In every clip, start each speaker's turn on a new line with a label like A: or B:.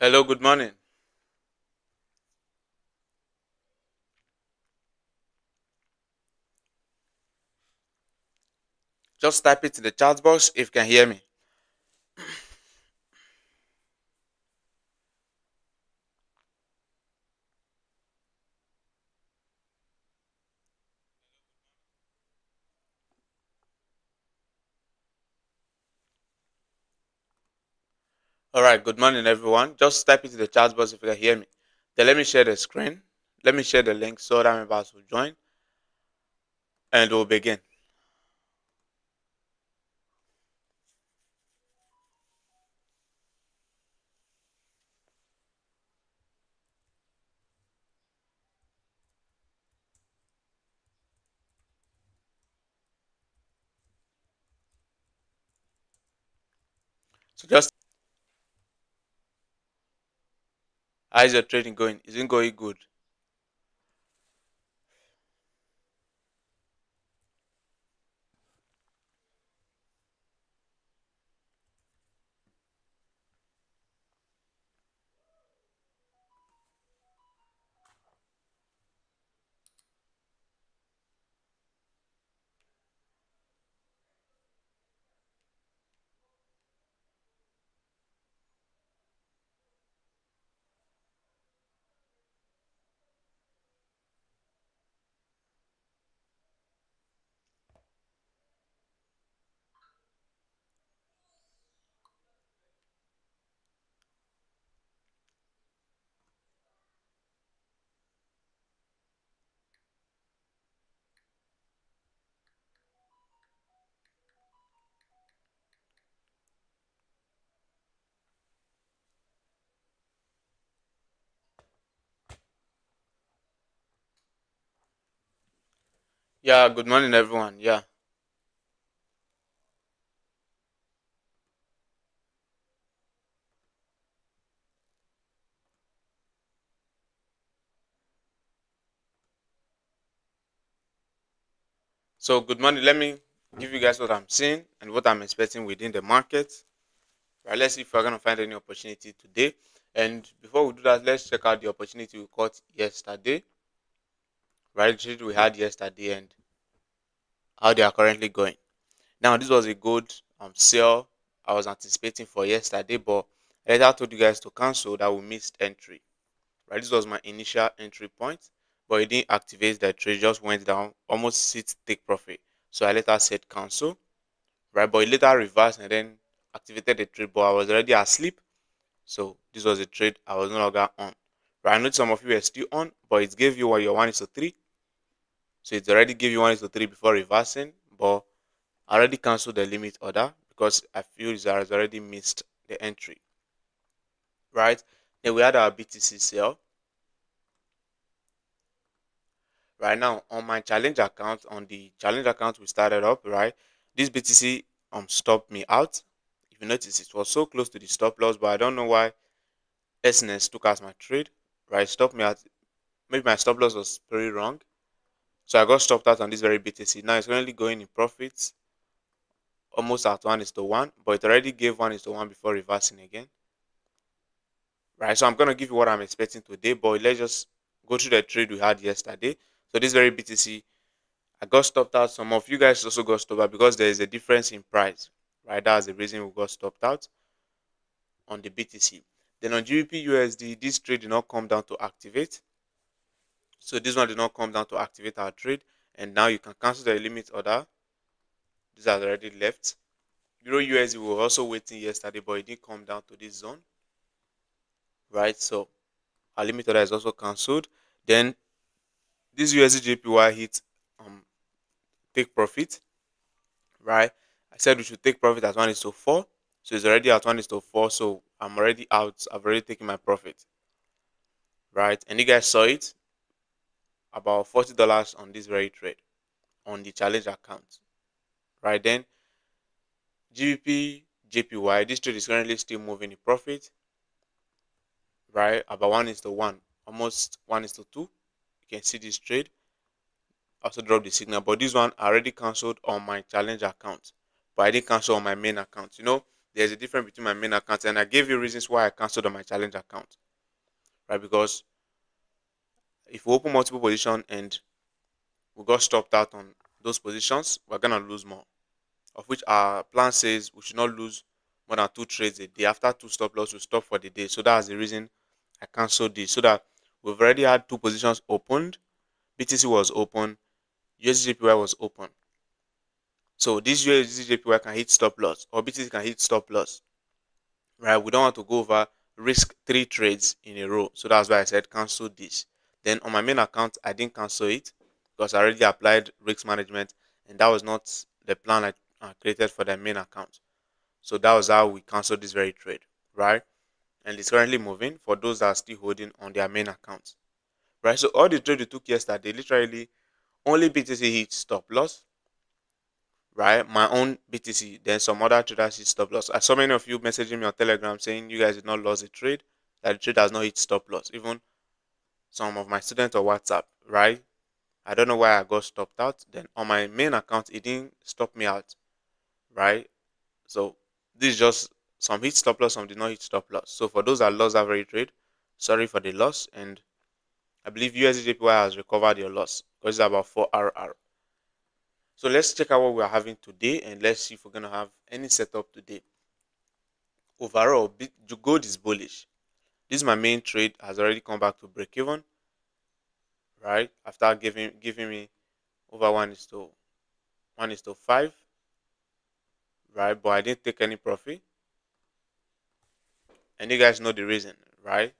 A: Hello, good morning. Just type it in the chat box if you can hear me. All right, good morning, everyone. Just type it in the chat box if you can hear me. Then let me share the screen. Let me share the link so that members will join and we'll begin. So just how's your trading going? Is it going good? Yeah, good morning, everyone. Yeah. So good morning. Let me give you guys what I'm seeing and what I'm expecting within the market. Right, let's see if we're gonna find any opportunity today. And before we do that, let's check out the opportunity we caught yesterday. Right, the trade we had yesterday and how they are currently going. Now, this was a good sale I was anticipating for yesterday, but I later told you guys to cancel that we missed entry. Right, this was my initial entry point, but it didn't activate the trade, just went down, almost sit take profit. So I later said cancel, right? But it later reversed and then activated the trade, but I was already asleep. So this was a trade I was no longer on. Right, I know some of you were still on, but it gave you what your 1:3. So it already gave you 1:3 before reversing, but I already cancelled the limit order because I feel it has already missed the entry, right? Then we had our BTC sale. Right now on my challenge account, on the challenge account we started up, right? This BTC stopped me out. If you notice, it was so close to the stop loss, but I don't know why SNS took out my trade, right? Stopped me out. Maybe my stop loss was very wrong. So I got stopped out on this very BTC. Now it's currently going in profits almost at 1:1, but it already gave 1:1 before reversing again. Right, so I'm gonna give you what I'm expecting today, but let's just go through the trade we had yesterday. So this very BTC, I got stopped out. Some of you guys also got stopped out because there is a difference in price, right? That's the reason we got stopped out on the BTC. Then on GBPUSD, this trade did not come down to activate. So this one did not come down to activate our trade, and now you can cancel the limit order. This has already left. Euro USD, we were also waiting yesterday, but it didn't come down to this zone, right? So our limit order is also cancelled. Then this USD hit take profit, right? I said we should take profit at 1:4. So it's already at 1:4. So I'm already out. I've already taken my profit, right? And you guys saw it, about $40 on this very trade on the challenge account, right? Then GBPJPY, this trade is currently still moving in profit, right? About 1:1, almost 1:2. You can see this trade also drop the signal, but this one I already cancelled on my challenge account, but I didn't cancel on my main account. there's a difference between my main account, and I gave you reasons why I cancelled on my challenge account, right? Because if we open multiple positions and we got stopped out on those positions, we're gonna lose more. Of which our plan says we should not lose more than 2 trades a day. After 2 stop loss, we stop for the day. So that's the reason I cancelled this. So that we've already had 2 positions opened. BTC was open, USDJPY was open. So this USDJPY can hit stop loss, or BTC can hit stop loss, right? We don't want to go over risk 3 trades in a row. So that's why I said cancel this. Then on my main account, I didn't cancel it because I already applied risk management, and that was not the plan I created for the main account. So that was how we canceled this very trade, right? And it's currently moving for those that are still holding on their main accounts, right? So all the trade we took yesterday, literally only BTC hit stop loss, right? My own BTC, then some other traders hit stop loss. I saw many of you messaging me on Telegram saying you guys did not lose a trade, that the trade has not hit stop loss. Even some of my students on WhatsApp, right? I don't know why I got stopped out. Then on my main account, it didn't stop me out, right? So this is just some hit stop loss, some did not hit stop loss. So for those that lost that very trade, sorry for the loss. And I believe USDJPY has recovered your loss because it's about 4RR. So let's check out what we are having today, and let's see if we're gonna have any setup today. Overall, gold is bullish. This is my main trade, has already come back to break even, right? After giving me over 1:5, right? But I didn't take any profit. And you guys know the reason, right?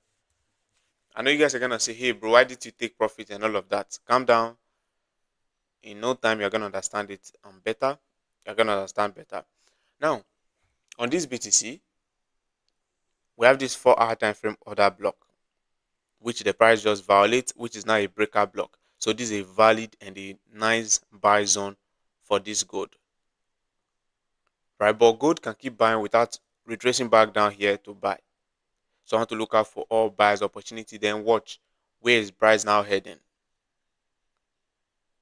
A: I know you guys are gonna say, hey bro, why did you take profit and all of that? Calm down. In no time you're gonna understand it better. You're gonna understand better. Now, on this BTC, we have this 4-hour time frame order block, which the price just violates, which is now a breaker block. So this is a valid and a nice buy zone for this gold. Right, but gold can keep buying without retracing back down here to buy. So I want to look out for all buys opportunity, then watch where is price now heading.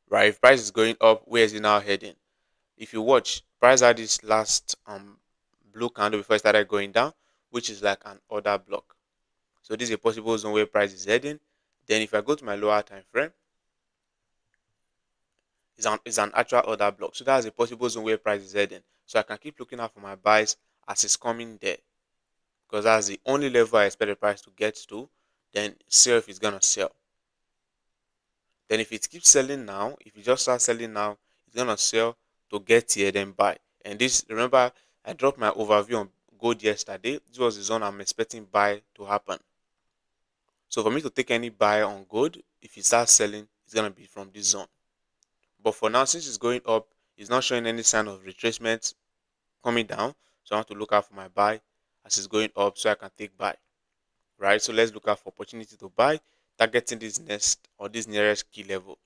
A: Right, if price is going up, where is it now heading? If you watch, price had this last blue candle before it started going down, which is like an order block. So this is a possible zone where price is heading. Then if I go to my lower time frame, it's an actual order block. So that's a possible zone where price is heading. So I can keep looking out for my buys as it's coming there, because that's the only level I expect the price to get to. Then sell if it's gonna sell. Then if it keeps selling now, if you just start selling now, it's gonna sell to get here, then buy. And this, remember, I dropped my overview on gold yesterday. This was the zone I'm expecting buy to happen. So for me to take any buy on gold, if it starts selling, it's gonna be from this zone. But for now, since it's going up, it's not showing any sign of retracement coming down. So I want to look out for my buy as it's going up so I can take buy. Right? So let's look out for opportunity to buy, targeting this next or this nearest key level.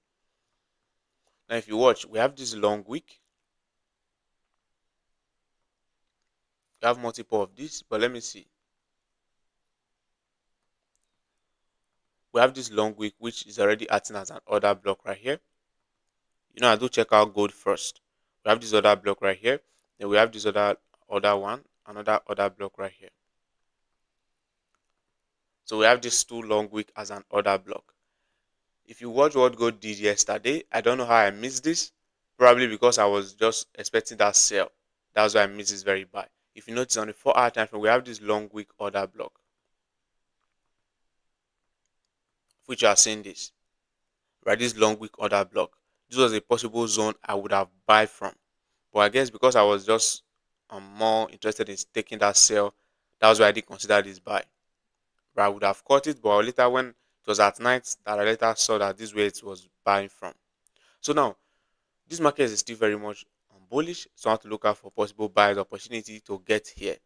A: Now, if you watch, we have this long wick. We have multiple of these, but let me see. We have this long wick, which is already acting as an order block right here. I do check out gold first. We have this other block right here. Then we have this other one, another order block right here. So we have this 2 long wick as an order block. If you watch what gold did yesterday, I don't know how I missed this. Probably because I was just expecting that sell. That's why I missed this very buy. If you notice on the 4-hour time frame, we have this long wick order block, which you are seeing this, right? This long wick order block. This was a possible zone I would have buy from, but I guess because I was just more interested in taking that sell, that was why I didn't consider this buy. But I would have caught it, but later when it was at night that I later saw that this way it was buying from. So now this market is still very much bullish, so I want to look out for possible buys opportunity to get here,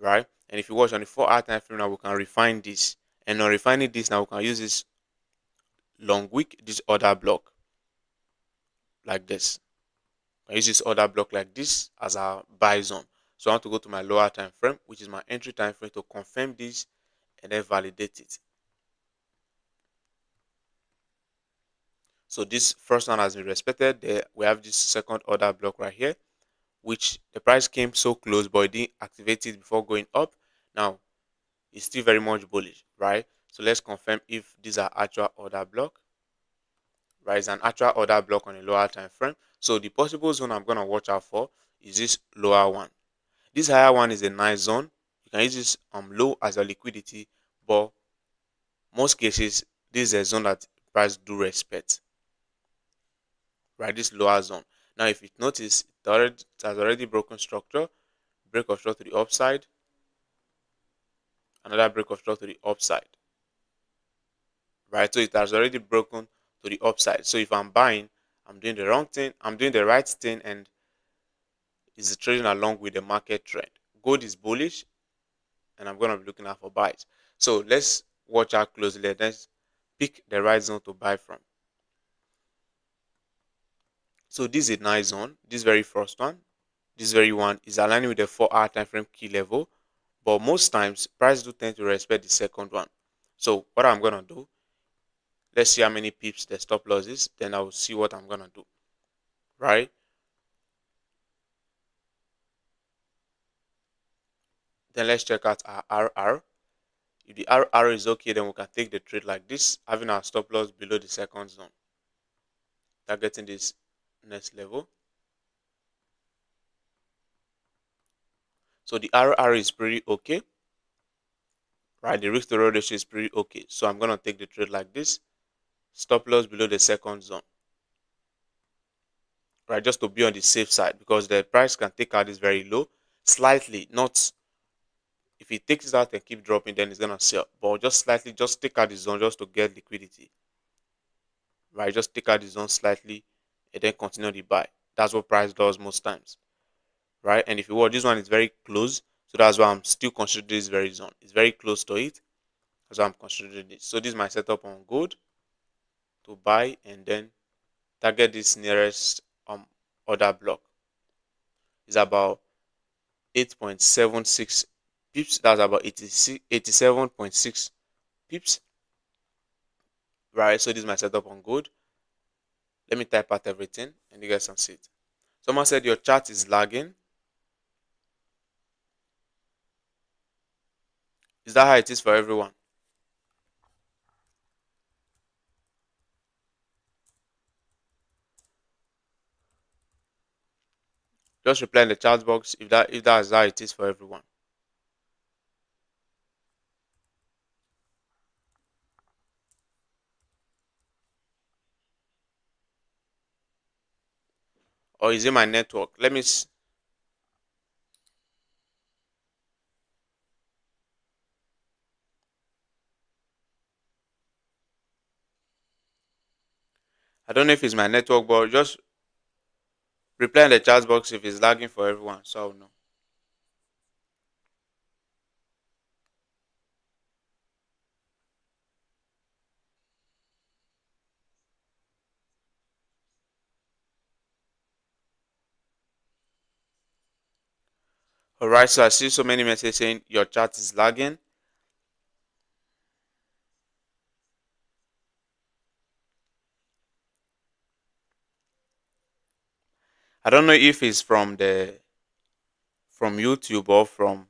A: right? And if you watch on the 4-hour time frame now, we can refine this, and on refining this now, we can use this long wick, this order block like this. I use this order block like this as our buy zone. So I want to go to my lower time frame, which is my entry time frame, to confirm this and then validate it. So this first one has been respected. There we have this second order block right here, which the price came so close, but it didn't activate it before going up. Now it's still very much bullish, right? So let's confirm if these are actual order block, right? It's an actual order block on a lower time frame. So the possible zone I'm gonna watch out for is this lower one. This higher one is a nice zone. You can use this low as a liquidity, but most cases this is a zone that price do respect, right? This lower zone. Now, if you notice, it has already broken structure, break of structure to the upside, another break of structure to the upside, right? So it has already broken to the upside. So if I'm buying, I'm doing the wrong thing, I'm doing the right thing, and it's trading along with the market trend. Gold is bullish, and I'm gonna be looking out for buys. So let's watch out closely. Let's pick the right zone to buy from. So this is a nice zone. This very first one, this very one is aligning with the 4-hour time frame key level. But most times, price do tend to respect the second one. So what I'm gonna do, let's see how many pips the stop loss is. Then I will see what I'm gonna do. Right? Then let's check out our RR. If the RR is okay, then we can take the trade like this, having our stop loss below the second zone, targeting this next level. So the RR is pretty okay, right? The risk to reward ratio is pretty okay. So I'm gonna take the trade like this, stop loss below the second zone, right? Just to be on the safe side, because the price can take out this very low, slightly, not if it takes it out and keep dropping, then it's gonna sell. But just slightly, just take out the zone just to get liquidity, right? Just take out the zone slightly and then continue the buy. That's what price does most times, right? And if you watch, this one is very close, so that's why I'm still considering this very zone. It's very close to it, that's why I'm considering this. So this is my setup on gold to buy and then target this nearest order block. It's about 8.76 pips. That's about 87.6 pips, right? So this is my setup on gold. Let me type out everything and you guys can see it. Someone said your chart is lagging. Is that how it is for everyone? Just reply in the chat box if that is how it is for everyone. Or is it my network? Let me I don't know if it's my network, but just reply in the chat box if it's lagging for everyone so I'll know. Alright, so I see so many messages saying your chat is lagging. I don't know if it's from YouTube or from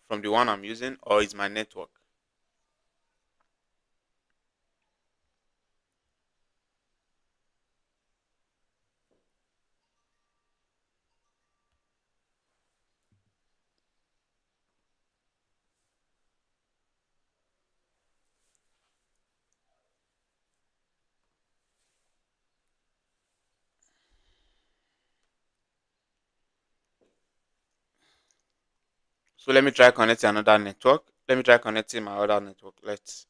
A: the one I'm using, or it's my network. So let me try connecting another network. Let me try connecting my other network. Let's